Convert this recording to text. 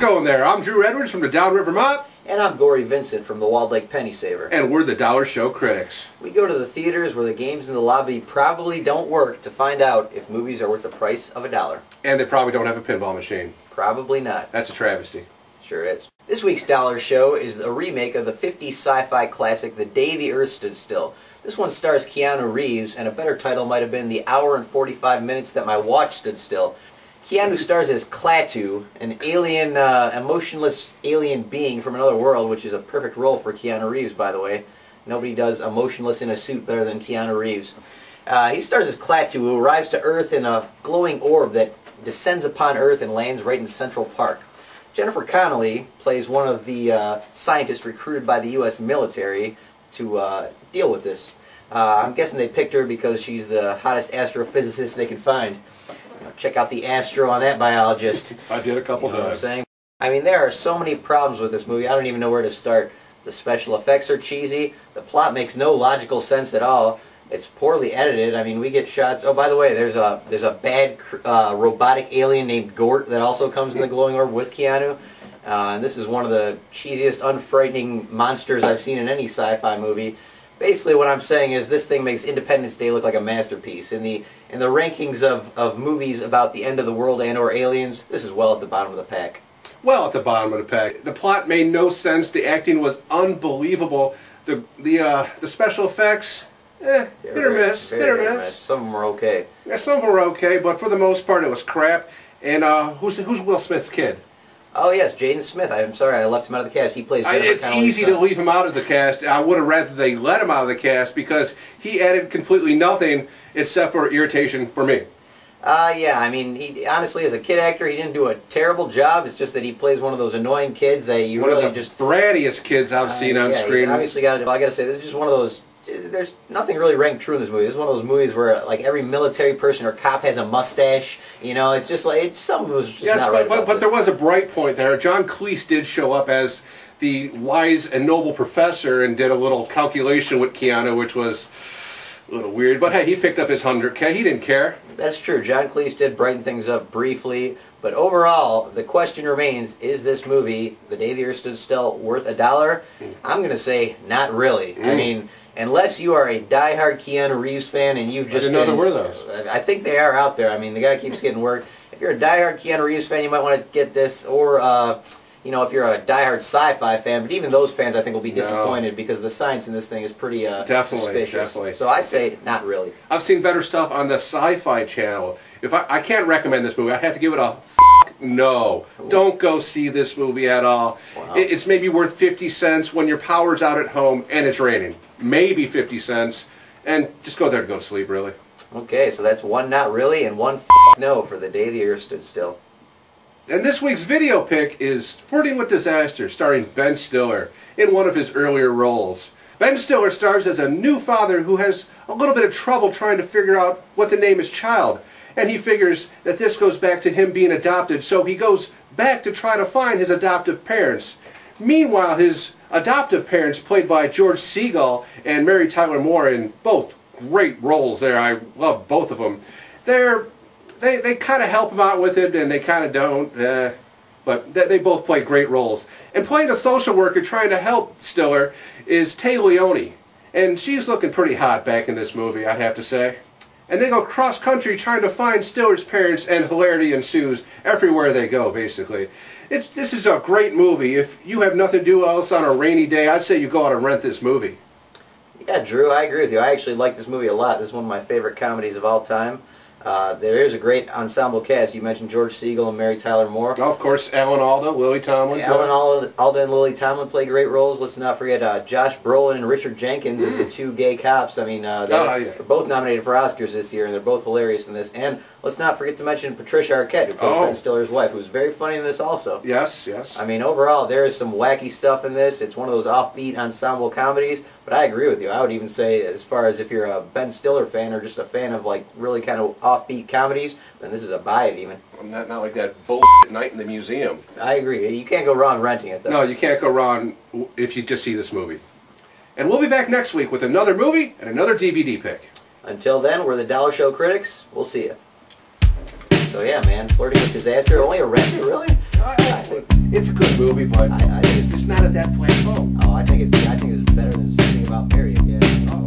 going there? I'm Drew Edwards from the Downriver Mop. And I'm Gory Vincent from the Walled Lake Penny Saver. And we're the Dollar Show Critics. We go to the theaters where the games in the lobby probably don't work to find out if movies are worth the price of $1. And they probably don't have a pinball machine. Probably not. That's a travesty. Sure is. This week's Dollar Show is a remake of the 50s sci-fi classic The Day the Earth Stood Still. This one stars Keanu Reeves, and a better title might have been The Hour and 45 Minutes That My Watch Stood Still. Keanu stars as Klaatu, an alien, emotionless alien being from another world, which is a perfect role for Keanu Reeves, by the way. Nobody does emotionless in a suit better than Keanu Reeves. He stars as Klaatu, who arrives to Earth in a glowing orb that descends upon Earth and lands right in Central Park. Jennifer Connelly plays one of the scientists recruited by the U.S. military to deal with this. I'm guessing they picked her because she's the hottest astrophysicist they can find. Check out the Astro on that biologist. I did a couple times. What I'm saying? I mean, there are so many problems with this movie, I don't even know where to start. The special effects are cheesy. The plot makes no logical sense at all. It's poorly edited. I mean, we get shots. Oh, by the way, there's a bad robotic alien named Gort that also comes in the glowing orb with Keanu. And this is one of the cheesiest, unfrightening monsters I've seen in any sci-fi movie. Basically, what I'm saying is this thing makes Independence Day look like a masterpiece. In the rankings of movies about the end of the world and/or aliens, this is well at the bottom of the pack. Well, at the bottom of the pack. The plot made no sense. The acting was unbelievable. The special effects, hit or miss. Hit or miss. Some of them were okay. Yeah, some of them were okay, but for the most part, it was crap. And who's Will Smith's kid? Oh yes, Jaden Smith. I'm sorry, I left him out of the cast. He plays. It's easy to leave him out of the cast. I would have rather they let him out of the cast because he added completely nothing except for irritation for me. Yeah, I mean, he honestly, as a kid actor, he didn't do a terrible job. It's just that he plays one of those annoying kids that you really just... One of the brattiest kids I've seen on screen. He's obviously got to... I got to say, this is just one of those... There's nothing really rang true in this movie. This is one of those movies where, like, every military person or cop has a mustache. You know, it's just like... Something was just not right about but there was a bright point there. John Cleese did show up as the wise and noble professor and did a little calculation with Keanu, which was a little weird. But hey, he picked up his 100K. He didn't care. That's true. John Cleese did brighten things up briefly. But overall, the question remains, is this movie, The Day the Earth Stood Still, worth $1? I'm going to say not really. I mean... Unless you are a diehard Keanu Reeves fan and you've just I didn't know there were those. I think they are out there. I mean, the guy keeps getting work. If you're a diehard Keanu Reeves fan, you might want to get this. Or, you know, if you're a diehard sci-fi fan. But even those fans, I think, will be disappointed because the science in this thing is pretty suspicious. Definitely. So I say not really. I've seen better stuff on the Sci-Fi Channel. If I can't recommend this movie. I have to give it a no. Ooh. Don't go see this movie at all. Wow. It's maybe worth 50 cents when your power's out at home and it's raining. Maybe 50 cents, and just go there to go to sleep, really. Okay, so that's one not really and one no for The Day the Earth Stood Still. And this week's video pick is Flirting with Disaster, starring Ben Stiller in one of his earlier roles. Ben Stiller stars as a new father who has a little bit of trouble trying to figure out what to name his child. And he figures that this goes back to him being adopted, so he goes back to try to find his adoptive parents. Meanwhile, his adoptive parents, played by George Segal and Mary Tyler Moore, in both great roles there. I love both of them. They kind of help him out with it, and they kind of don't. But they both play great roles. And playing a social worker trying to help Stiller is Tay Leone. And she's looking pretty hot back in this movie, I'd have to say. And they go cross-country trying to find Stiller's parents, and hilarity ensues everywhere they go, basically. This is a great movie. If you have nothing to do else on a rainy day, I'd say you go out and rent this movie. Yeah, Drew, I agree with you. I actually like this movie a lot. This is one of my favorite comedies of all time. There is a great ensemble cast. You mentioned George Segal and Mary Tyler Moore. Oh, of course, Alan Alda, Lily Tomlin. Alan Alda and Lily Tomlin play great roles. Let's not forget Josh Brolin and Richard Jenkins as the two gay cops. I mean, they're both nominated for Oscars this year, and they're both hilarious in this. And let's not forget to mention Patricia Arquette, who plays Ben Stiller's wife, who's very funny in this also. Yes, yes. I mean, overall, there is some wacky stuff in this. It's one of those offbeat ensemble comedies. But I agree with you. I would even say, as far as if you're a Ben Stiller fan or just a fan of like really kind of offbeat comedies, then this is a buy it even. Not like that bullshit Night in the Museum. I agree. You can't go wrong renting it though. No, you can't go wrong if you just see this movie. And we'll be back next week with another movie and another DVD pick. Until then, we're the Dollar Show Critics. We'll see you. So yeah, man, Flirting with Disaster. Only a renter, really? I think It's a good movie, but I think it's just not at that plateau. I think it's better than Something About Mary. Yeah. Oh,